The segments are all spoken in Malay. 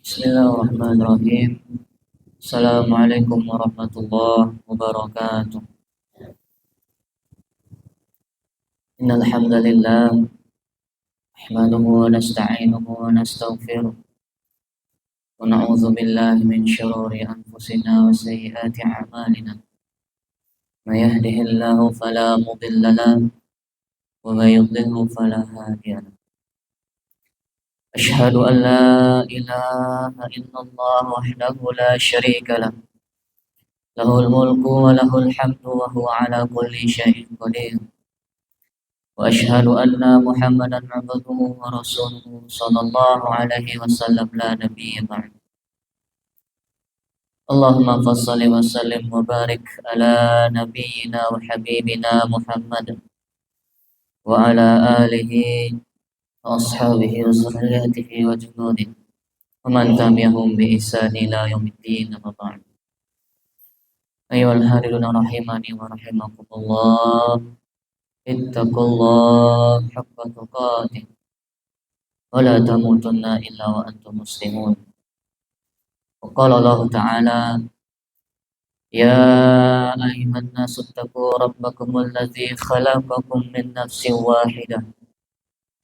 Bismillahirrahmanirrahim. Assalamualaikum warahmatullahi wabarakatuh. Innal hamdalillah nahmaduhu wa nasta'inuhu wa nastaghfiruh wa na'udzu billahi min shururi anfusina wa sayyiati a'malina. May yahdihillahu fala mudilla lahu wa may yudlilhu fala hadiya lahu. Asyhadu an la ilaha illallah wahdahu la syarika lahu. Lahul mulku wa lahul hamdu wa huwa ala kulli syai'in qadir. وأشهد أن محمدا عبده ورسوله صلى الله عليه وسلم لا نبي بعد. اللهم صل وسلم وبارك على نبينا وحبيبنا محمد وعلى آله وأصحابه وذريته وجنوده ومن تبعهم بإحسان إلى يوم الدين وبعد. أيها الحاضرون رحمني ورحمكم الله، ittaqullah haqqa tuqatih wa la tamutunna illa wa antum muslimun. Wa qala Allah Ta'ala, ya ayyuhan nasu ittaqu rabbakumul ladzi khalaqakum min nafsin wahidah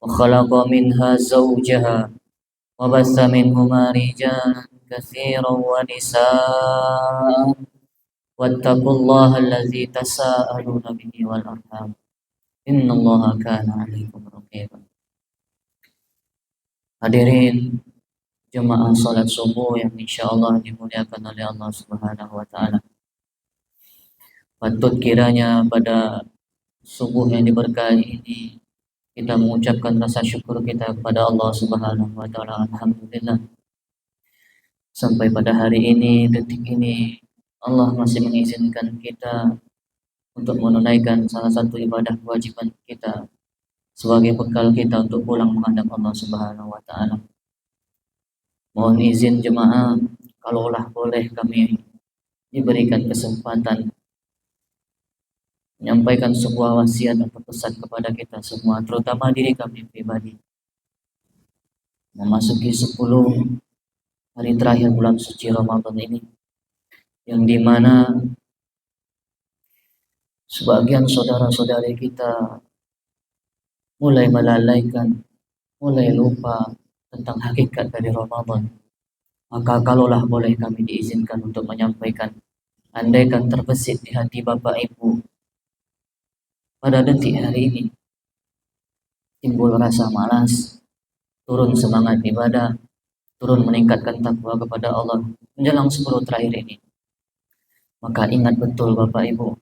wa khalaqa minha zawjaha wa bassa minhuma rijalan katsiran wa nisaa wattaqullaha alladzi tasaaluna bihi wal arham innallaha kana 'alaikum raqiba. Hadirin jemaah salat subuh yang insyaallah dimuliakan oleh Allah Subhanahu wa taala. Patut kiranya pada subuh yang diberkahi ini kita mengucapkan rasa syukur kita kepada Allah Subhanahu wa taala. Alhamdulillah, sampai pada hari ini, detik ini, Allah masih mengizinkan kita untuk menunaikan salah satu ibadah kewajiban kita sebagai bekal kita untuk pulang menghadap Allah Subhanahu wa taala. Mohon izin jemaah, kalaulah boleh kami diberikan kesempatan menyampaikan sebuah wasiat atau pesan kepada kita semua, terutama diri kami pribadi. Memasuki 10 hari terakhir bulan suci Ramadan ini, yang dimana sebagian saudara-saudari kita mulai melalaikan, mulai lupa tentang hakikat dari Ramadan. Maka kalaulah boleh kami diizinkan untuk menyampaikan, andaikan terbesit di hati Bapak Ibu pada detik hari ini timbul rasa malas, turun semangat ibadah, turun meningkatkan takwa kepada Allah menjelang 10 terakhir ini, maka ingat betul Bapak Ibu,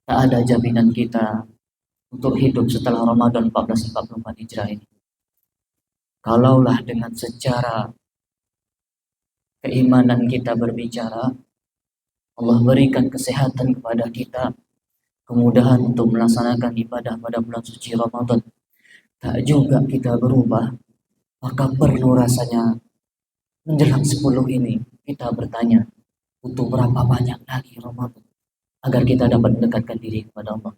tak ada jaminan kita untuk hidup setelah Ramadan 1444 Hijrah ini. Kalaulah dengan secara keimanan kita berbicara, Allah berikan kesehatan kepada kita, kemudahan untuk melaksanakan ibadah pada bulan suci Ramadan, tak juga kita berubah, maka perlu rasanya menjelang 10 ini kita bertanya, butuh berapa banyak lagi Ramadan agar kita dapat mendekatkan diri kepada Allah.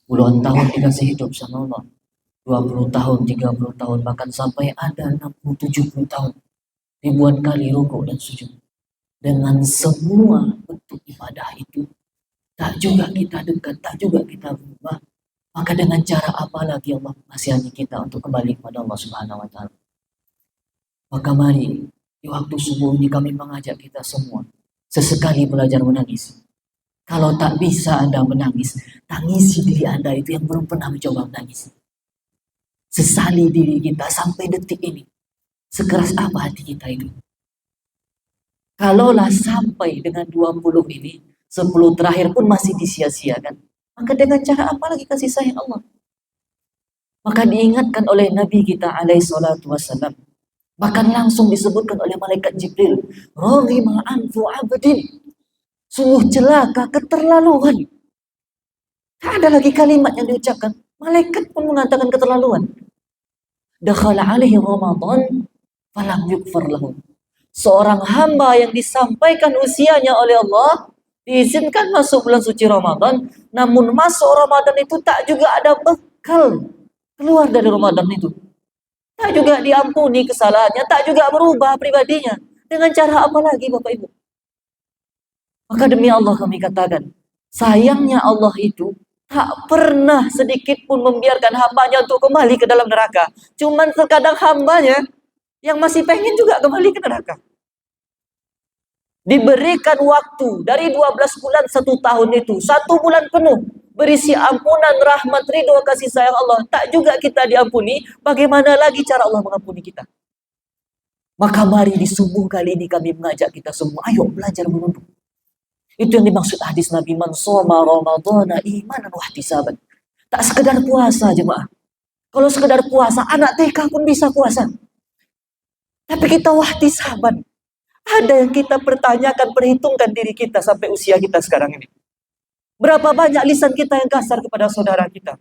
Puluhan tahun dikasih hidup sama Allah, 20 tahun, 30 tahun, bahkan sampai ada 60, 70 tahun, ribuan kali rukuk dan sujud. Dengan semua bentuk ibadah itu, tak juga kita dekat, tak juga kita berubah, maka dengan cara apa lagi Allah mengasihani kita untuk kembali kepada Allah Subhanahu wa taala? Maka mari di waktu subuh ini kami mengajak kita semua sesekali belajar menangis. Kalau tak bisa Anda menangis, tangisi diri Anda itu yang belum pernah mencoba menangis. Sesali diri kita sampai detik ini. Sekeras apa hati kita itu? Kalaulah sampai dengan 20 ini, 10 terakhir pun masih disia-siakan, maka dengan cara apa lagi kasih sayang Allah? Maka diingatkan oleh Nabi kita alaihi salatu wassalam, bahkan langsung disebutkan oleh malaikat Jibril, "Raghima anfu abdin." Sungguh celaka, keterlaluan. Tak ada lagi kalimat yang diucapkan. Malaikat pun mengatakan keterlaluan. Dakhala alaihi Ramadan falam yukfar lahu. Seorang hamba yang disampaikan usianya oleh Allah, diizinkan masuk bulan suci Ramadan, namun masuk Ramadan itu tak juga ada bekal keluar dari Ramadan itu. tak juga diampuni kesalahannya, tak juga berubah pribadinya. Dengan cara apa lagi Bapak Ibu? Maka demi Allah kami katakan, sayangnya Allah itu tak pernah sedikit pun membiarkan hambanya untuk kembali ke dalam neraka. Cuman terkadang hambanya yang masih pengen juga kembali ke neraka. Diberikan waktu dari 12 bulan 1 tahun itu, 1 bulan penuh berisi ampunan, rahmat, ridho, kasih sayang Allah. Tak juga kita diampuni, bagaimana lagi cara Allah mengampuni kita? Maka mari di subuh kali ini kami mengajak kita semua, ayo belajar menunduk. Itu yang dimaksud hadis Nabi, man shoma ramadhana imanan wa ihtisaban. Tak sekedar puasa jemaah. Kalau sekedar puasa, anak TK pun bisa puasa. Tapi kita wahtisaban. Ada yang kita pertanyakan, perhitungkan diri kita sampai usia kita sekarang ini. Berapa banyak lisan kita yang kasar kepada saudara kita?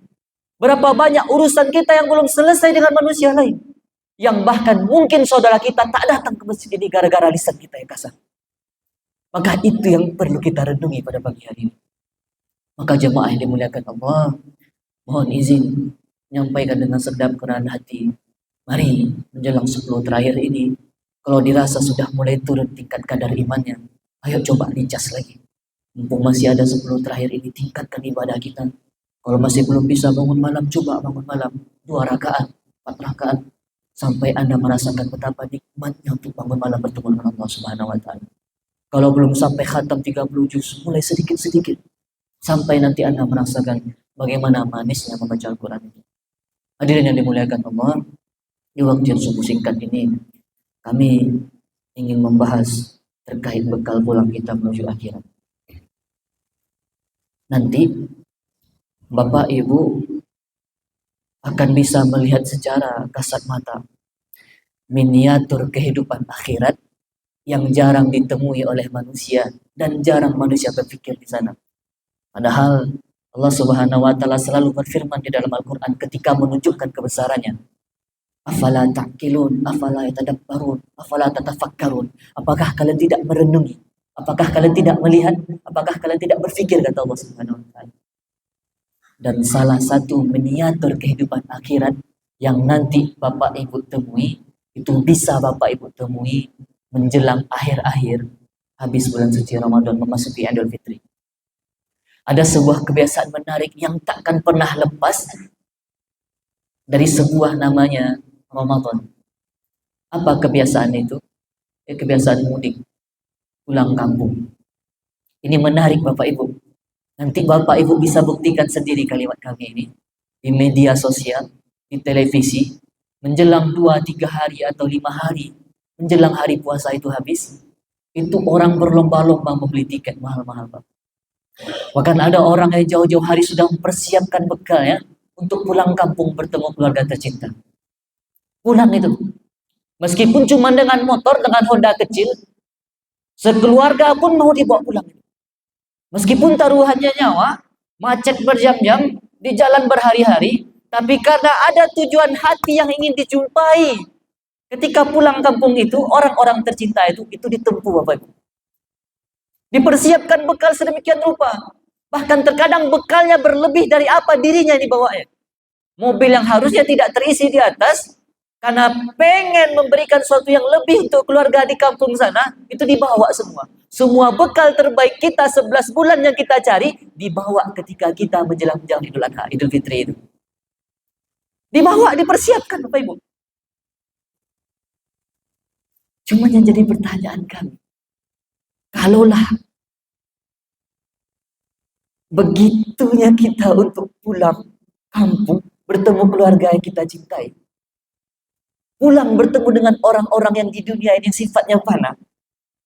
Berapa banyak urusan kita yang belum selesai dengan manusia lain? Yang bahkan mungkin saudara kita tak datang ke masjid ini gara-gara lisan kita yang kasar. Maka itu yang perlu kita renungi pada pagi hari ini. Maka jemaah yang dimuliakan Allah, mohon izin menyampaikan dengan sedap kerendahan hati. Mari menjelang 10 terakhir ini, kalau dirasa sudah mulai turun tingkat kadar imannya, ayo coba dicas lagi. Mumpung masih ada 10 terakhir ini, tingkatkan ibadah kita. Kalau masih belum bisa bangun malam, coba bangun malam 2 rakaat, 4 rakaat, sampai Anda merasakan betapa nikmatnya untuk bangun malam bertemu dengan Allah Subhanahu wa Ta'ala. Kalau belum sampai khatam 30 juz, mulai sedikit-sedikit. Sampai nanti Anda merasakan bagaimana manisnya membaca Al-Quran itu. Hadirin yang dimuliakan Allah, di waktu yang sungguh singkat ini, kami ingin membahas terkait bekal pulang kita menuju akhirat. Nanti, Bapak Ibu akan bisa melihat secara kasat mata miniatur kehidupan akhirat yang jarang ditemui oleh manusia dan jarang manusia berpikir di sana. Padahal Allah Subhanahu wa Ta'ala selalu berfirman di dalam Al-Quran ketika menunjukkan kebesarannya. Afala ta'qilun, afala yatadabbarun, afala tatafakkarun. Apakah kalian tidak merenungi? Apakah kalian tidak melihat? Apakah kalian tidak berpikir, kata Allah Subhanahu wa Ta'ala. Dan salah satu miniatur kehidupan akhirat yang nanti Bapak Ibu temui, itu bisa Bapak Ibu temui menjelang akhir-akhir habis bulan suci Ramadan memasuki Idul Fitri. Ada sebuah kebiasaan menarik yang takkan pernah lepas dari sebuah namanya Ramadan. Apa kebiasaan itu? Kebiasaan mudik, pulang kampung. Ini menarik Bapak Ibu. Nanti Bapak Ibu bisa buktikan sendiri kalimat kami ini. Di media sosial, di televisi, menjelang 2-3 hari atau 5 hari, menjelang hari puasa itu habis, itu orang berlomba-lomba membeli tiket mahal-mahal Pak. Bahkan ada orang yang jauh-jauh hari sudah mempersiapkan bekalnya untuk pulang kampung bertemu keluarga tercinta. Pulang itu. Meskipun cuma dengan motor, dengan Honda kecil, sekeluarga pun mau dibawa pulang. Meskipun taruhannya nyawa, macet berjam-jam, di jalan berhari-hari, tapi karena ada tujuan hati yang ingin dijumpai. Ketika pulang kampung itu, orang-orang tercinta itu ditempuh Bapak Ibu. Dipersiapkan bekal sedemikian rupa. Bahkan terkadang bekalnya berlebih dari apa dirinya yang dibawanya. Mobil yang harusnya tidak terisi di atas, karena pengen memberikan sesuatu yang lebih untuk keluarga di kampung sana, itu dibawa semua. Semua bekal terbaik kita 11 bulan yang kita cari, dibawa ketika kita menjelang Idul Adha, Idul Fitri itu. Dibawa, dipersiapkan Bapak Ibu. Cuma yang jadi pertanyaan kami, kalaulah begitunya kita untuk pulang kampung, bertemu keluarga yang kita cintai, pulang bertemu dengan orang-orang yang di dunia ini sifatnya fana.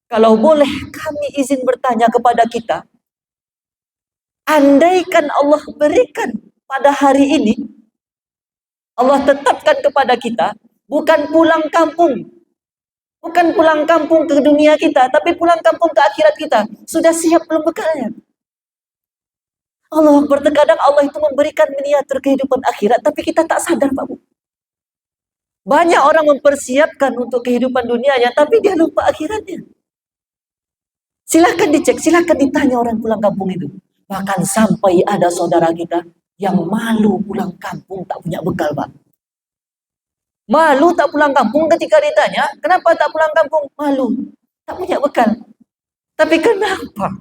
Kalau boleh kami izin bertanya kepada kita, andaikan Allah berikan pada hari ini, Allah tetapkan kepada kita, bukan pulang kampung, bukan pulang kampung ke dunia kita, tapi pulang kampung ke akhirat kita. Sudah siap belum bekalnya? Allah terkadang Allah itu memberikan miniatur kehidupan akhirat, tapi kita tak sadar Pak Bu. Banyak orang mempersiapkan untuk kehidupan dunianya, tapi dia lupa akhiratnya. Silahkan dicek, silahkan ditanya orang pulang kampung itu. Bahkan sampai ada saudara kita yang malu pulang kampung tak punya bekal Pak. Malu tak pulang kampung ketika ditanya, kenapa tak pulang kampung? Malu, tak punya bekal. Tapi kenapa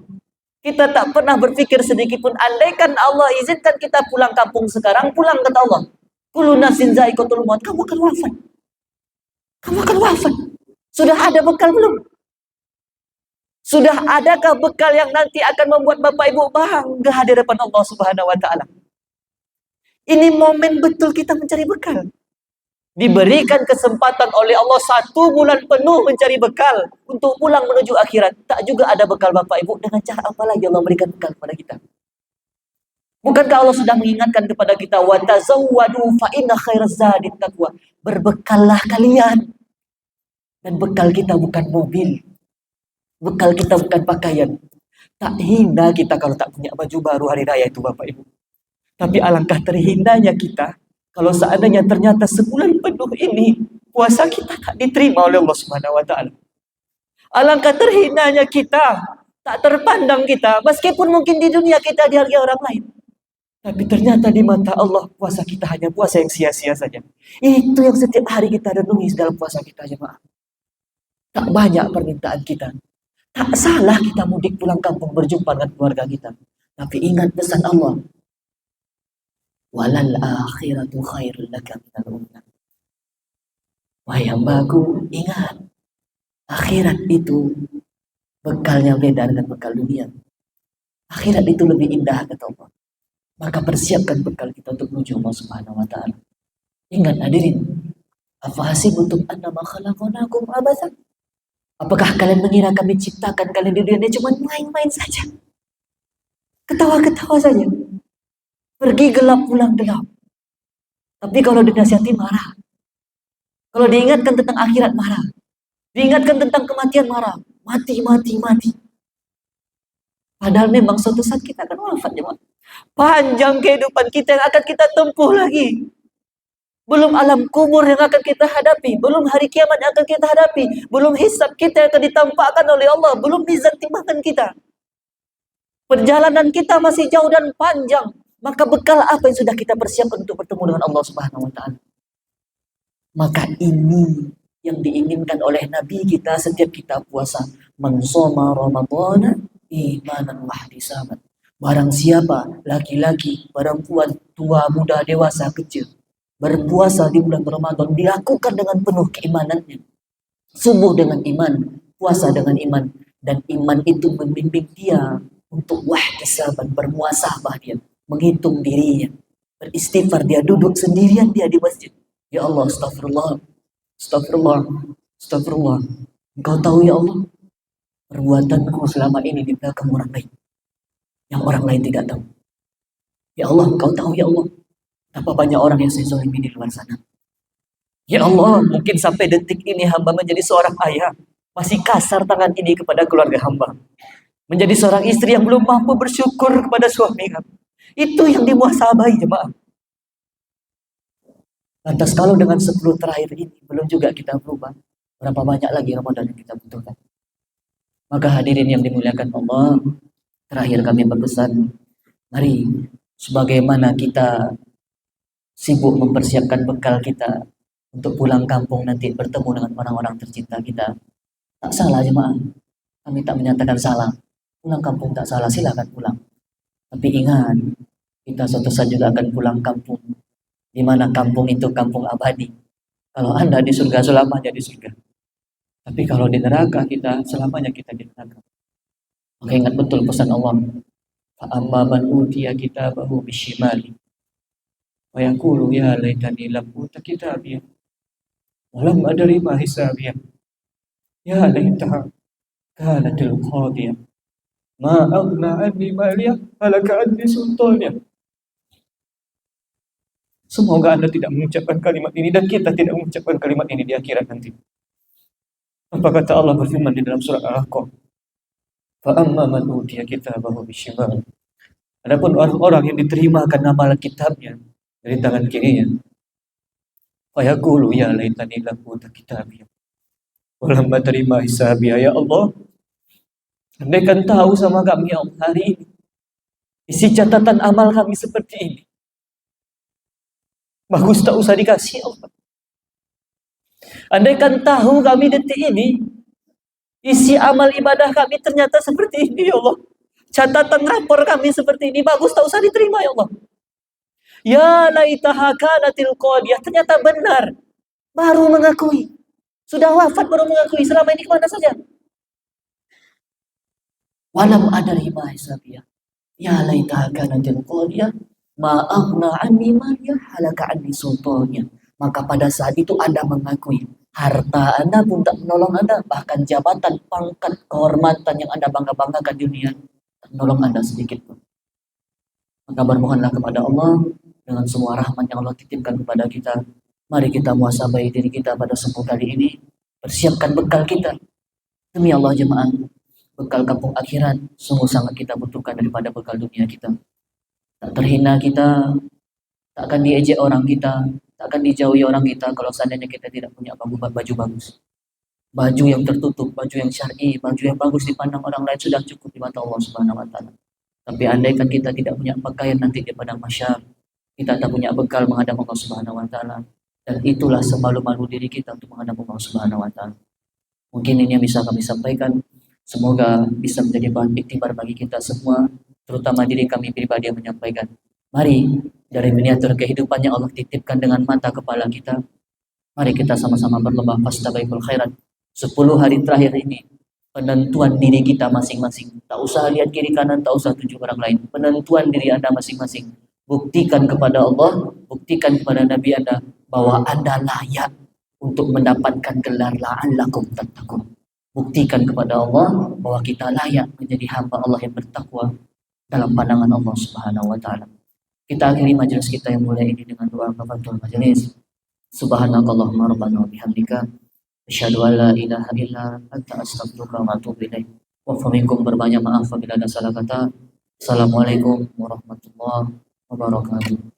kita tak pernah berpikir sedikit pun, andaikan Allah izinkan kita pulang kampung sekarang, pulang kata Allah. Kullu nafsin za'iqatul maut, kamu akan wafat. Kamu akan wafat. Sudah ada bekal belum? Sudah adakah bekal yang nanti akan membuat Bapak Ibu bangga di hadapan Allah Subhanahu wa taala? Ini momen betul kita mencari bekal. Diberikan kesempatan oleh Allah 1 bulan penuh mencari bekal untuk pulang menuju akhirat. Tak juga ada bekal Bapak Ibu. Dengan cara apa lagi Allah memberikan bekal kepada kita? Bukankah Allah sudah mengingatkan kepada kita, wa tazawwadu fa inna khairaz zadi taqwa. Berbekallah kalian. Dan bekal kita bukan mobil. Bekal kita bukan pakaian. Tak hina kita kalau tak punya baju baru hari raya itu Bapak Ibu. Tapi alangkah terhinanya kita kalau seandainya ternyata sebulan penuh ini puasa kita tak diterima oleh Allah Subhanahu wa taala. Alangkah terhinanya kita, tak terpandang kita, meskipun mungkin di dunia kita dihargai orang lain. Tapi ternyata di mata Allah puasa kita hanya puasa yang sia-sia saja. Itu yang setiap hari kita renungi dalam puasa kita, jemaah. Tak banyak permintaan kita. Tak salah kita mudik pulang kampung berjumpa dengan keluarga kita. Tapi ingat pesan Allah. Walal akhiratu khairul laka minal ula. Wahai hambaku, ingat. Akhirat itu bekalnya beda dengan bekal dunia. Akhirat itu lebih indah kata Allah. Maka persiapkan bekal kita untuk menuju Allah Subhanahu wa taala. Ingat hadirin, afahasibutum annama khalaqnakum abatsan? Apakah kalian mengira kami ciptakan kalian di dunia cuma main-main saja? Ketawa-ketawa saja. Pergi gelap pulang gelap. Tapi kalau dinasihati marah. Kalau diingatkan tentang akhirat marah. Diingatkan tentang kematian marah. Mati. Padahal memang suatu saat kita akan wafat, jemaah. Panjang kehidupan kita yang akan kita tempuh lagi. Belum alam kubur yang akan kita hadapi. Belum hari kiamat yang akan kita hadapi. Belum hisab kita yang akan ditampakkan oleh Allah. Belum mizan timbangan kita. Perjalanan kita masih jauh dan panjang. Maka bekal apa yang sudah kita persiapkan untuk bertemu dengan Allah Subhanahu wa taala? Maka ini yang diinginkan oleh Nabi kita setiap kita puasa. Man shoma Ramadhana imanan wa ihtisaban. Barang siapa, laki-laki, perempuan, tua, muda, dewasa, kecil, berpuasa di bulan Ramadan dilakukan dengan penuh keimanannya. Subuh dengan iman, puasa dengan iman, dan iman itu membimbing dia untuk wahtisaban, bermuasabah dia, menghitung dirinya, beristighfar, dia duduk sendirian dia di masjid. Ya Allah, astagfirullah, astagfirullah, astagfirullah. Engkau tahu ya Allah, perbuatanku selama ini di belakang orang lain, yang orang lain tidak tahu. Ya Allah, Engkau tahu ya Allah, betapa banyak orang yang saya zalimi di luar sana. Ya Allah, mungkin sampai detik ini hamba menjadi seorang ayah, masih kasar tangan ini kepada keluarga hamba. Menjadi seorang istri yang belum mampu bersyukur kepada suami hamba. Itu yang dimuhasabahi, jemaah. Lantas kalau dengan 10 terakhir ini belum juga kita berubah, berapa banyak lagi Ramadan yang kita butuhkan? Maka hadirin yang dimuliakan Allah, terakhir kami berpesan, mari sebagaimana kita sibuk mempersiapkan bekal kita untuk pulang kampung nanti bertemu dengan orang-orang tercinta kita. Tak salah jemaah, kami tak menyatakan salah. Pulang kampung tak salah, silakan pulang. Tapi ingat, kita suatu saat juga akan pulang kampung. Di mana kampung itu kampung abadi. Kalau Anda di surga, selamanya di surga. Tapi kalau di neraka kita, selamanya kita di neraka. Maka ingat betul pesan Allah. Fa'amma man utiya kitabahu bishimali. Wa yaqulu ya laitani lam uta kitabiyah. Wa lam adri ma hisabiyah. Ya laitaha kanatil qadiyah. Ma aghna anni maliyah halaka anni sultaniyah. Semoga Anda tidak mengucapkan kalimat ini dan kita tidak mengucapkan kalimat ini di akhirat nanti. Apa kata Allah berfirman di dalam surah Al-Ahqaf? Fa'amma man utiya kitabahu bishimal. Adapun orang-orang yang diterimakan amal kitabnya dari tangan kirinya, fa yaqulu ya laitani lam uta kitabiyah. Wa lam terima hisabiyah. Ya Allah, andaikan tahu sama kami ya Allah, hari ini isi catatan amal kami seperti ini. Bagus tak usah dikasih Allah. Andaikan tahu kami detik ini, isi amal ibadah kami ternyata seperti ini, ya Allah. Catatan rapor kami seperti ini, bagus tak usah diterima, ya Allah. Ya laitaha kanatil qadiyah, ternyata benar. Baru mengakui. Sudah wafat baru mengakui, selama ini kemana saja? Walam adari ma hisabiyah. Ya laitaha kanatil qadiyah, ma aghna anni maliyah halaka anni sultaniyah. Maka pada saat itu Anda mengakui harta Anda pun tak menolong Anda, bahkan jabatan, pangkat, kehormatan yang Anda bangga-banggakan di dunia tak menolong Anda sedikit pun. Maka bermohonlah kepada Allah dengan semua rahmat yang Allah titipkan kepada kita. Mari kita muhasabai diri kita pada 10 kali ini. Persiapkan bekal kita. Demi Allah jemaah, bekal kampung akhirat sungguh sangat kita butuhkan daripada bekal dunia kita. Tak terhina kita, tak akan diejek orang kita, tak akan dijauhi orang kita kalau seandainya kita tidak punya baju bagus. Baju yang tertutup, baju yang syar'i, baju yang bagus dipandang orang lain sudah cukup di mata Allah Subhanahu wa taala. Tapi andaikan kita tidak punya pakaian nanti di padang mahsyar, kita tak punya bekal menghadap Allah Subhanahu wa taala. Dan itulah semalu-malu diri kita untuk menghadap Allah Subhanahu wa taala. Mungkin ini yang bisa kami sampaikan. Semoga bisa menjadi bahan iktibar bagi kita semua, terutama diri kami pribadi yang menyampaikan. Mari dari miniatur kehidupan yang Allah titipkan dengan mata kepala kita, mari kita sama-sama berlomba fastabiqul khairat. 10 hari terakhir ini penentuan diri kita masing-masing. Tak usah lihat kiri kanan, tak usah tuju orang lain. Penentuan diri Anda masing-masing. Buktikan kepada Allah, buktikan kepada Nabi Anda bahwa Anda layak untuk mendapatkan gelar la'allakum tattaqun. Buktikan kepada Allah bahwa kita layak menjadi hamba Allah yang bertakwa dalam pandangan Allah Subhanahu wa taala. Kita akhiri majelis kita yang mulia ini dengan doa kafatul majelis. Subhanakallahumma rabbana wa bihamdika asyhadu an la ilaha illa anta astaghfiruka wa atubu ilaik. Wa minkum berbanyak maaf apabila ada salah kata. Assalamualaikum warahmatullahi wabarakatuh.